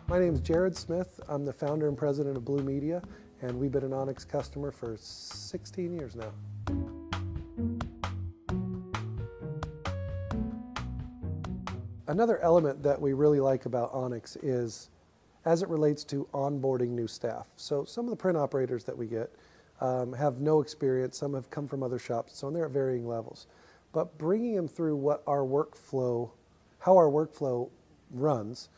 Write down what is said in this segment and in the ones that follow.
My name is Jared Smith. I'm the founder and president of bluemedia, and we've been an ONYX customer for 16 years now. Another element that we really like about ONYX is as it relates to onboarding new staff. So some of the print operators that we get have no experience, some have come from other shops, so they're at varying levels. But bringing them through how our workflow runs,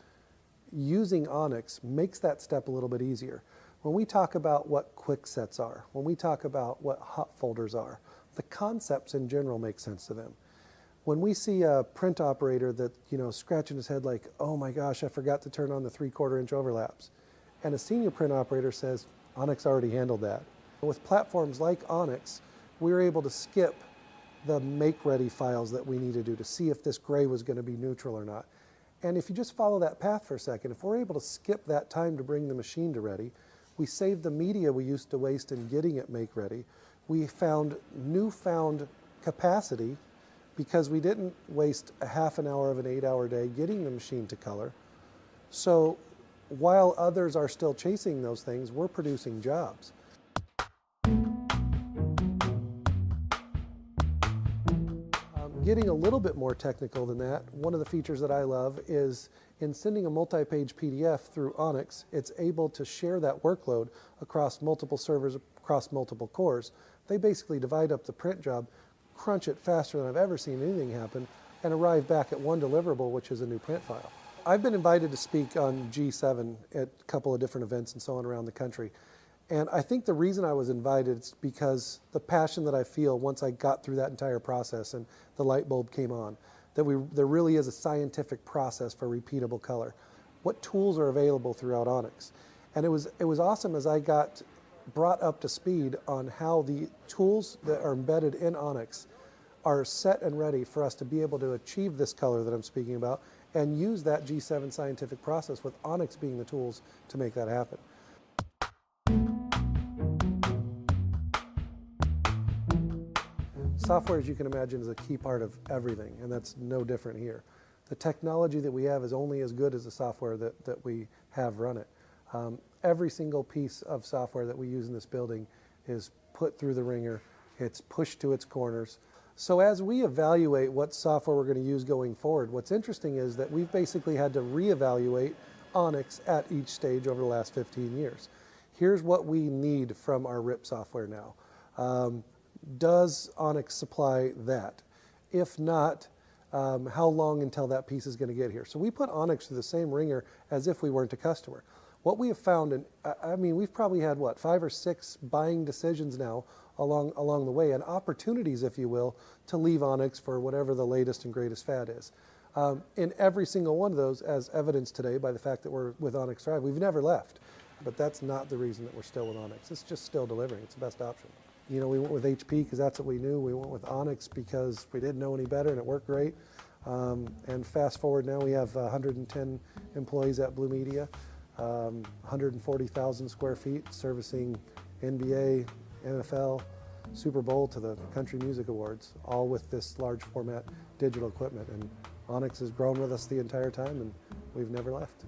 using ONYX makes that step a little bit easier. When we talk about what quick sets are, when we talk about what hot folders are, the concepts in general make sense to them. When we see a print operator that, scratching his head like, oh my gosh, I forgot to turn on the 3/4 inch overlaps, and a senior print operator says, ONYX already handled that. With platforms like ONYX, we were able to skip the make-ready files that we need to do to see if this gray was going to be neutral or not. And if you just follow that path for a second, if we're able to skip that time to bring the machine to ready, we save the media we used to waste in getting it make-ready. We found newfound capacity because we didn't waste a half an hour of an 8-hour day getting the machine to color. So while others are still chasing those things, we're producing jobs. Getting a little bit more technical than that, one of the features that I love is in sending a multi-page PDF through ONYX, it's able to share that workload across multiple servers, across multiple cores. They basically divide up the print job, crunch it faster than I've ever seen anything happen, and arrive back at one deliverable, which is a new print file. I've been invited to speak on G7 at a couple of different events and so on around the country. And I think the reason I was invited is because the passion that I feel once I got through that entire process and the light bulb came on, that there really is a scientific process for repeatable color. What tools are available throughout ONYX? And it was awesome as I got brought up to speed on how the tools that are embedded in ONYX are set and ready for us to be able to achieve this color that I'm speaking about and use that G7 scientific process with ONYX being the tools to make that happen. Software, as you can imagine, is a key part of everything, and that's no different here. The technology that we have is only as good as the software that we have run it. Every single piece of software that we use in this building is put through the ringer, it's pushed to its corners. So as we evaluate what software we're going to use going forward, what's interesting is that we've basically had to reevaluate ONYX at each stage over the last 15 years. Here's what we need from our RIP software now. Does ONYX supply that? If not, how long until that piece is going to get here? So we put ONYX through the same ringer as if we weren't a customer. What we have found, and I mean, we've probably had, 5 or 6 buying decisions now along the way, and opportunities, if you will, to leave ONYX for whatever the latest and greatest fad is. In every single one of those, as evidenced today by the fact that we're with ONYX Drive, we've never left. But that's not the reason that we're still with ONYX. It's just still delivering. It's the best option. We went with HP because that's what we knew. We went with ONYX because we didn't know any better and it worked great. And fast forward now, we have 110 employees at bluemedia, 140,000 square feet servicing NBA, NFL, Super Bowl to the Country Music Awards, all with this large format digital equipment. And ONYX has grown with us the entire time and we've never left.